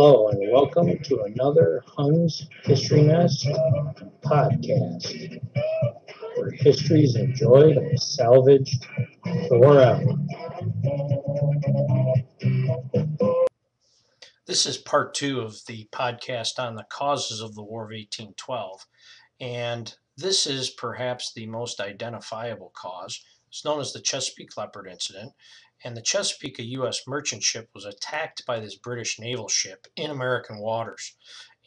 Hello and welcome to another Huns History Nest podcast, where history is enjoyed and salvaged forever. This is part two of the podcast on the causes of the War of 1812, and this is perhaps the most identifiable cause. It's known as the Chesapeake Leopard Incident, and the Chesapeake, a U.S. merchant ship, was attacked by this British naval ship in American waters,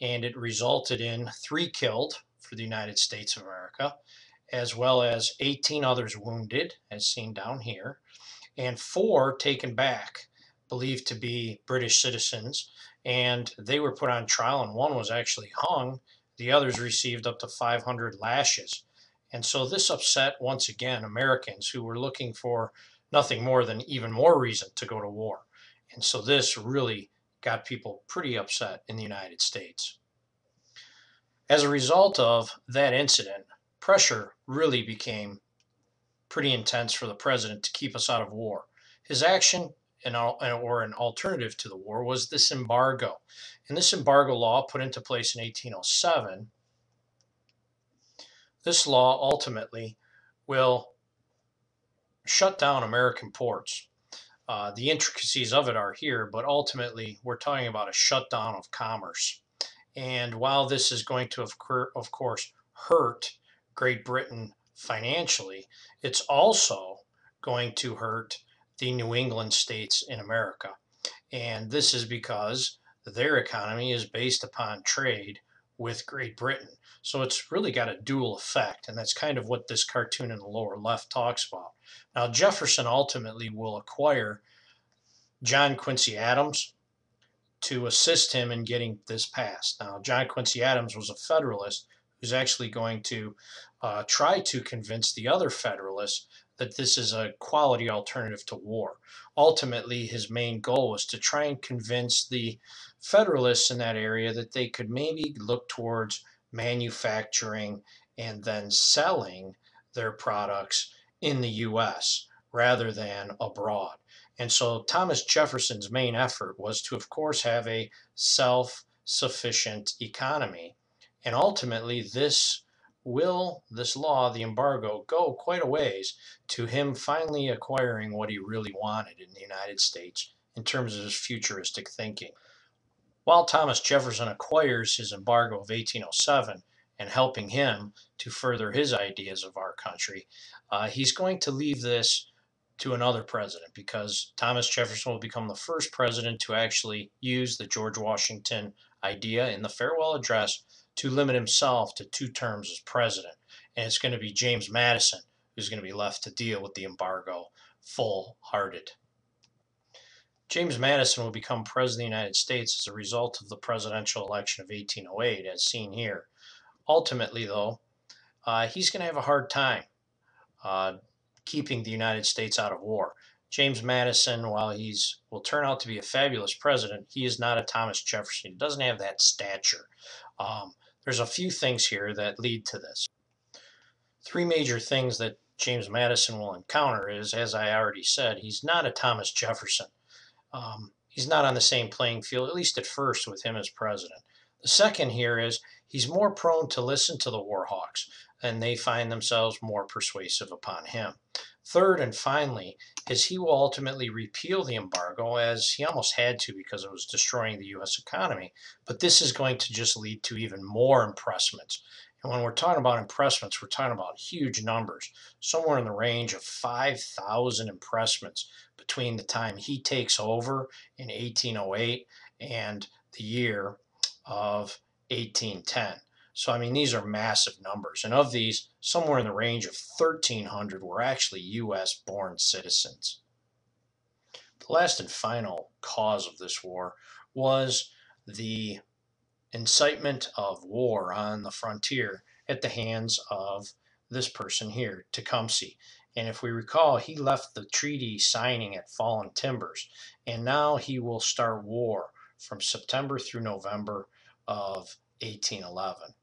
and it resulted in 3 killed for the United States of America, as well as 18 others wounded, as seen down here, and 4 taken back, believed to be British citizens, and they were put on trial, and 1 was actually hung. The others received up to 500 lashes. And so this upset, once again, Americans who were looking for nothing more than even more reason to go to war. And so this really got people pretty upset in the United States. As a result of that incident, pressure really became pretty intense for the president to keep us out of war. His action, or an alternative to the war, was this embargo. And this embargo law, put into place in 1807, this law ultimately will shut down American ports. The intricacies of it are here, but ultimately we're talking about a shutdown of commerce. And while this is going to, of course, hurt Great Britain financially, it's also going to hurt the New England states in America. And this is because their economy is based upon trade with Great Britain. So it's really got a dual effect, and that's kind of what this cartoon in the lower left talks about. Now, Jefferson ultimately will acquire John Quincy Adams to assist him in getting this passed. Now, John Quincy Adams was a Federalist who's actually going to try to convince the other Federalists that this is a quality alternative to war. Ultimately, his main goal was to try and convince the Federalists in that area that they could maybe look towards manufacturing and then selling their products in the U.S. rather than abroad. And so Thomas Jefferson's main effort was to, of course, have a self-sufficient economy. And ultimately, this law, the embargo, go quite a ways to him finally acquiring what he really wanted in the United States in terms of his futuristic thinking. While Thomas Jefferson acquires his embargo of 1807 and helping him to further his ideas of our country, he's going to leave this to another president, because Thomas Jefferson will become the first president to actually use the George Washington idea in the farewell address to limit himself to 2 terms as president. And it's going to be James Madison who's going to be left to deal with the embargo full-hearted. James Madison will become president of the United States as a result of the presidential election of 1808, as seen here. Ultimately, though, he's going to have a hard time keeping the United States out of war. James Madison, while will turn out to be a fabulous president, he is not a Thomas Jefferson. He doesn't have that stature. There's a few things here that lead to this. 3 major things that James Madison will encounter is, as I already said, he's not a Thomas Jefferson. He's not on the same playing field, at least at first, with him as president. The second here is he's more prone to listen to the war hawks, and they find themselves more persuasive upon him. Third, and finally, is he will ultimately repeal the embargo, as he almost had to because it was destroying the U.S. economy. But this is going to just lead to even more impressments. And when we're talking about impressments, we're talking about huge numbers, somewhere in the range of 5,000 impressments between the time he takes over in 1808 and the year of 1810. So, I mean, these are massive numbers. And of these, somewhere in the range of 1,300 were actually U.S.-born citizens. The last and final cause of this war was the incitement of war on the frontier at the hands of this person here, Tecumseh. And if we recall, he left the treaty signing at Fallen Timbers, and now he will start war from September through November of 1811.